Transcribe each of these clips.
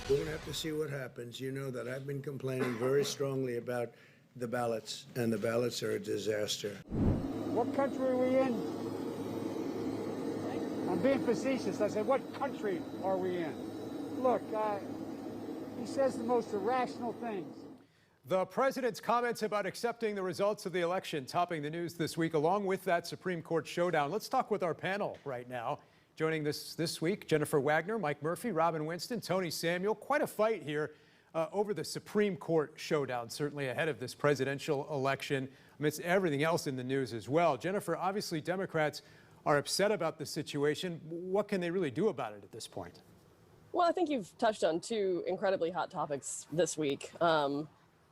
We're going to have to see what happens. You know that I've been complaining very strongly about the ballots, and the ballots are a disaster. What country are we in? I'm being facetious. I said, what country are we in? Look, he says the most irrational things. The president's comments about accepting the results of the election topping the news this week, along with that Supreme Court showdown. Let's talk with our panel right now. Joining this week, Jennifer Wagner, Mike Murphy, Robin Winston, Tony Samuel. Quite a fight here over the Supreme Court showdown, certainly ahead of this presidential election, amidst everything else in the news as well. Jennifer, obviously Democrats are upset about the situation. What can they really do about it at this point? Well, I think you've touched on two incredibly hot topics this week. And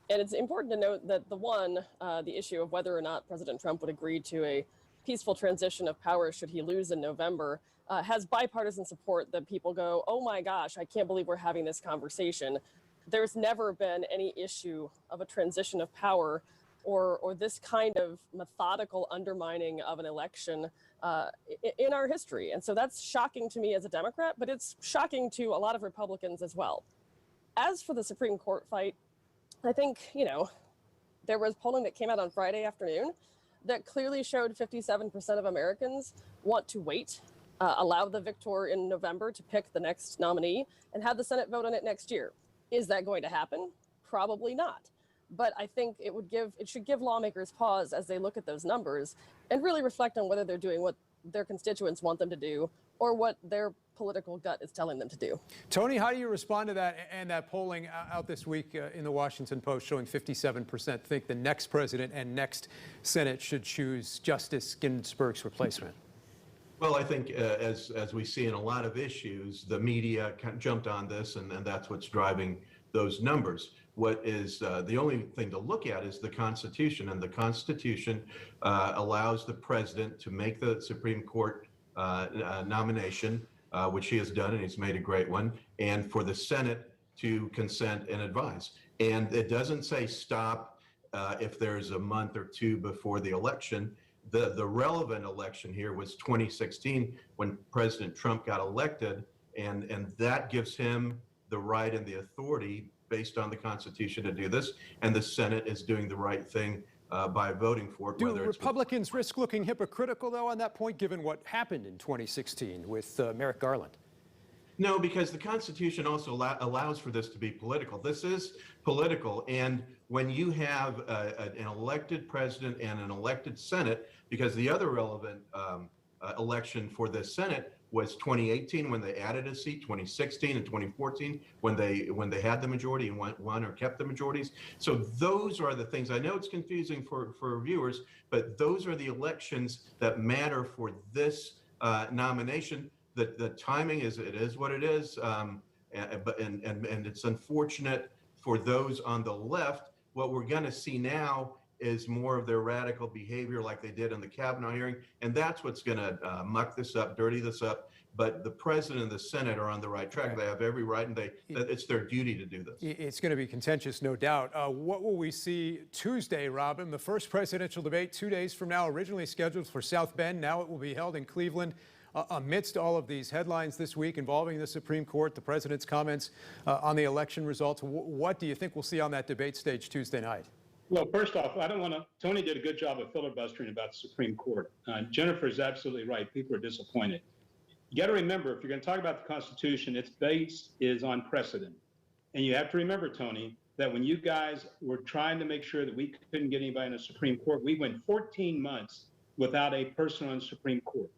it's important to note that the issue of whether or not President Trump would agree to a peaceful transition of power should he lose in November, has bipartisan support that people go, oh my gosh, I can't believe we're having this conversation. There's never been any issue of a transition of power or this kind of methodical undermining of an election in our history. And so that's shocking to me as a Democrat, but it's shocking to a lot of Republicans as well. As for the Supreme Court fight, I think, there was polling that came out on Friday afternoon that clearly showed 57% of Americans want to wait, allow the victor in November to pick the next nominee and have the Senate vote on it next year. Is that going to happen? Probably not. But I think it should give lawmakers pause as they look at those numbers and really reflect on whether they're doing what their constituents want them to do or what their political gut is telling them to do. Tony, how do you respond to that and that polling out this week in the Washington Post showing 57% think the next president and next Senate should choose Justice Ginsburg's replacement? Well, I think as we see in a lot of issues, the media jumped on this, and that's what's driving those numbers. What is the only thing to look at is the Constitution, and the Constitution allows the president to make the Supreme Court nomination, which he has done, and he's made a great one, and for the Senate to consent and advise. And it doesn't say stop if there's a month or two before the election. The relevant election here was 2016 when President Trump got elected, and that gives him the right and the authority based on the Constitution to do this, and the Senate is doing the right thing by voting for it. Do Republicans risk looking hypocritical, though, on that point, given what happened in 2016 with Merrick Garland? No, because the Constitution also allows for this to be political. This is political, and when you have an elected president and an elected Senate, because the other relevant election for the Senate was 2018 when they added a seat, 2016 and 2014 when they had the majority and won or kept the majorities. So those are the things. I know it's confusing for viewers, but those are the elections that matter for this nomination. The timing is what it is, and it's unfortunate for those on the left. What we're going to see now is more of their radical behavior like they did in the Kavanaugh hearing, and that's what's going to muck this up, dirty this up. But the president and the Senate are on the right track. They have every right, and it's their duty to do this. It's going to be contentious, no doubt. What will we see Tuesday, Robin? The first presidential debate 2 days from now, originally scheduled for South Bend. Now it will be held in Cleveland. Amidst all of these headlines this week involving the Supreme Court, the president's comments on the election results, what do you think we'll see on that debate stage Tuesday night? Well, first off, Tony did a good job of filibustering about the Supreme Court. Jennifer is absolutely right. People are disappointed. You got to remember, if you're going to talk about the Constitution, its base is on precedent. And you have to remember, Tony, that when you guys were trying to make sure that we couldn't get anybody in the Supreme Court, we went 14 months without a person on the Supreme Court.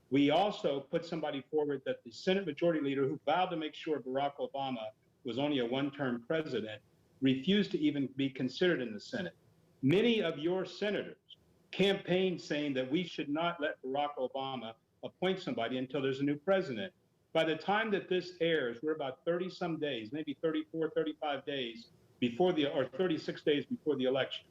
We also put somebody forward that the Senate Majority Leader, who vowed to make sure Barack Obama was only a one-term president, refused to even be considered in the Senate. Many of your senators campaigned saying that we should not let Barack Obama appoint somebody until there's a new president. By the time that this airs, we're about 30-some days, maybe 34, 35 days before or 36 days before the election.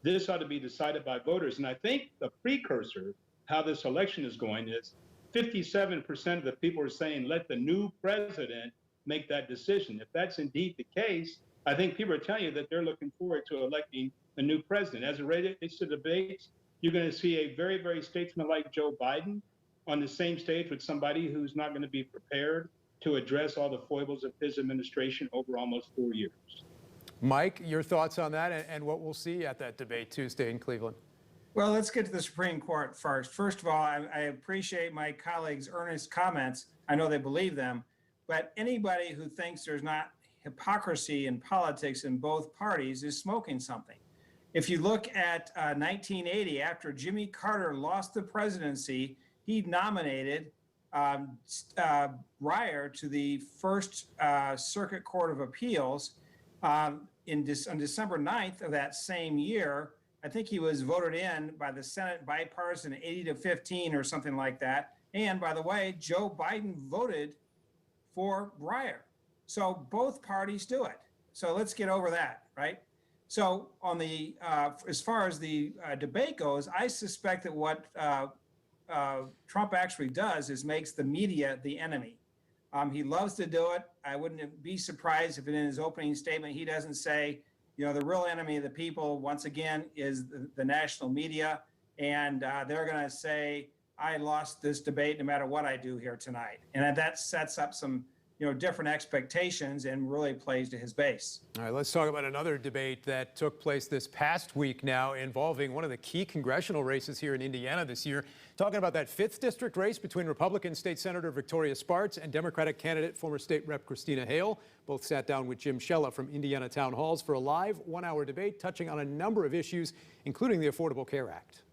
This ought to be decided by voters. And I think the precursor, how this election is going, is 57% of the people are saying, let the new president make that decision. If that's indeed the case, I think people are telling you that they're looking forward to electing a new president. As it relates to debates, you're going to see a very, very statesman-like Joe Biden on the same stage with somebody who's not going to be prepared to address all the foibles of his administration over almost 4 years. Mike, your thoughts on that and what we'll see at that debate Tuesday in Cleveland? Well, let's get to the Supreme Court first. First of all, I appreciate my colleagues' earnest comments. I know they believe them, but anybody who thinks there's not hypocrisy in politics in both parties is smoking something. If you look at 1980, after Jimmy Carter lost the presidency, he nominated Breyer to the First Circuit Court of Appeals. On December 9th of that same year, I think he was voted in by the Senate bipartisan 80-15 or something like that. And by the way, Joe Biden voted for Breyer. So both parties do it. So let's get over that, right? So on the as far as the debate goes, I suspect that what Trump actually does is makes the media the enemy. He loves to do it. I wouldn't be surprised if in his opening statement he doesn't say, you know, the real enemy of the people, once again, is the national media. And they're going to say, I lost this debate no matter what I do here tonight. And that sets up some, you know, different expectations and really plays to his base. All right, let's talk about another debate that took place this past week now involving one of the key congressional races here in Indiana this year. Talking about that 5th district race between Republican State Senator Victoria Spartz and Democratic candidate former State Rep Christina Hale. Both sat down with Jim Shella from Indiana Town Halls for a live one-hour debate touching on a number of issues, including the Affordable Care Act.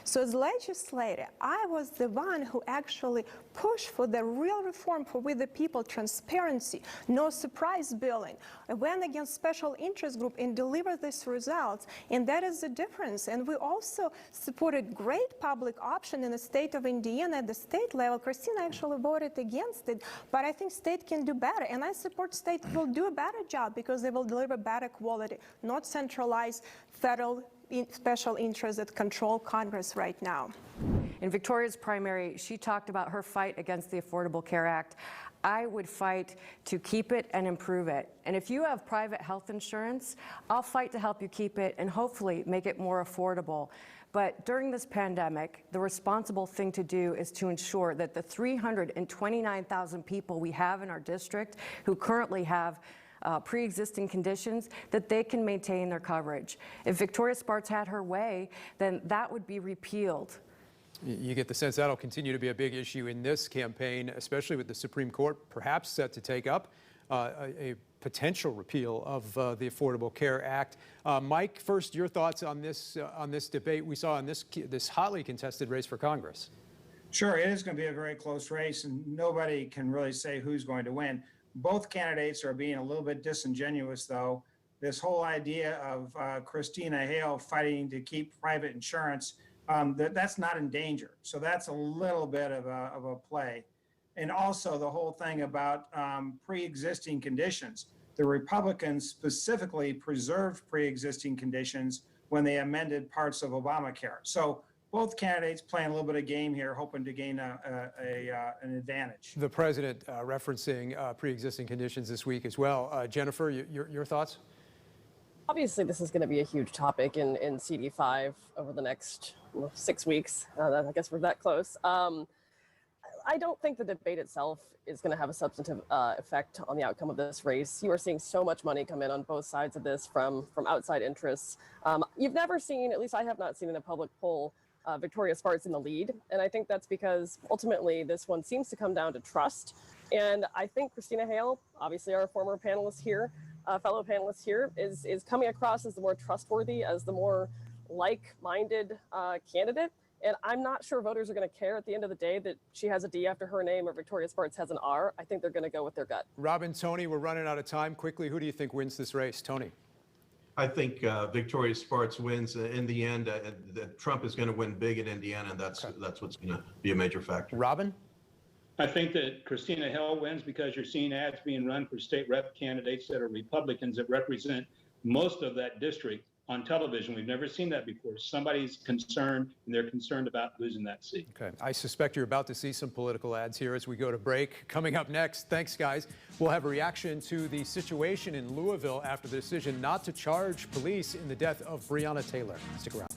So as legislator, I was the one who actually pushed for the real reform for We the People, transparency, no surprise billing. I went against special interest group and delivered these results, and that is the difference. And we also supported great public option in the state of Indiana at the state level. Christina actually voted against it, but I think state can do better, and I support state will do a better job because they will deliver better quality, not centralized federal special interests that control Congress right now. In Victoria's primary, she talked about her fight against the Affordable Care Act. I would fight to keep it and improve it. And if you have private health insurance, I'll fight to help you keep it and hopefully make it more affordable. But during this pandemic, the responsible thing to do is to ensure that the 329,000 people we have in our district who currently have pre-existing conditions, that they can maintain their coverage. If Victoria Spartz had her way, then that would be repealed. You get the sense that'll continue to be a big issue in this campaign, especially with the Supreme Court perhaps set to take up a potential repeal of the Affordable Care Act. Mike, first, your thoughts on this debate we saw in this hotly contested race for Congress. Sure, it is going to be a very close race, and nobody can really say who's going to win. Both candidates are being a little bit disingenuous, though. This whole idea of Christina Hale fighting to keep private insurance, that's not in danger. So that's a little bit of a play. And also the whole thing about pre-existing conditions. The Republicans specifically preserved pre-existing conditions when they amended parts of Obamacare. So both candidates playing a little bit of game here, hoping to gain an advantage. The president referencing pre-existing conditions this week as well. Jennifer, your thoughts? Obviously, this is going to be a huge topic in CD5 over the next 6 weeks. I guess we're that close. I don't think the debate itself is going to have a substantive effect on the outcome of this race. You are seeing so much money come in on both sides of this from outside interests. You've never seen, at least I have not seen in a public poll, Victoria Spartz in the lead. And I think that's because ultimately this one seems to come down to trust. And I think Christina Hale, obviously our former panelist here, fellow panelist here, is coming across as the more trustworthy, as the more like-minded candidate. And I'm not sure voters are going to care at the end of the day that she has a D after her name or Victoria Spartz has an R. I think they're going to go with their gut. Robin, Tony, we're running out of time. Quickly, who do you think wins this race? Tony? I think Victoria Spartz wins in the end. Trump is going to win big in Indiana, and that's what's going to be a major factor. Robin? I think that Christina Hale wins because you're seeing ads being run for state rep candidates that are Republicans that represent most of that district on television. We've never seen that before. Somebody's concerned, and they're concerned about losing that seat. Okay. I suspect you're about to see some political ads here as we go to break. Coming up next, thanks, guys. We'll have a reaction to the situation in Louisville after the decision not to charge police in the death of Breonna Taylor. Stick around.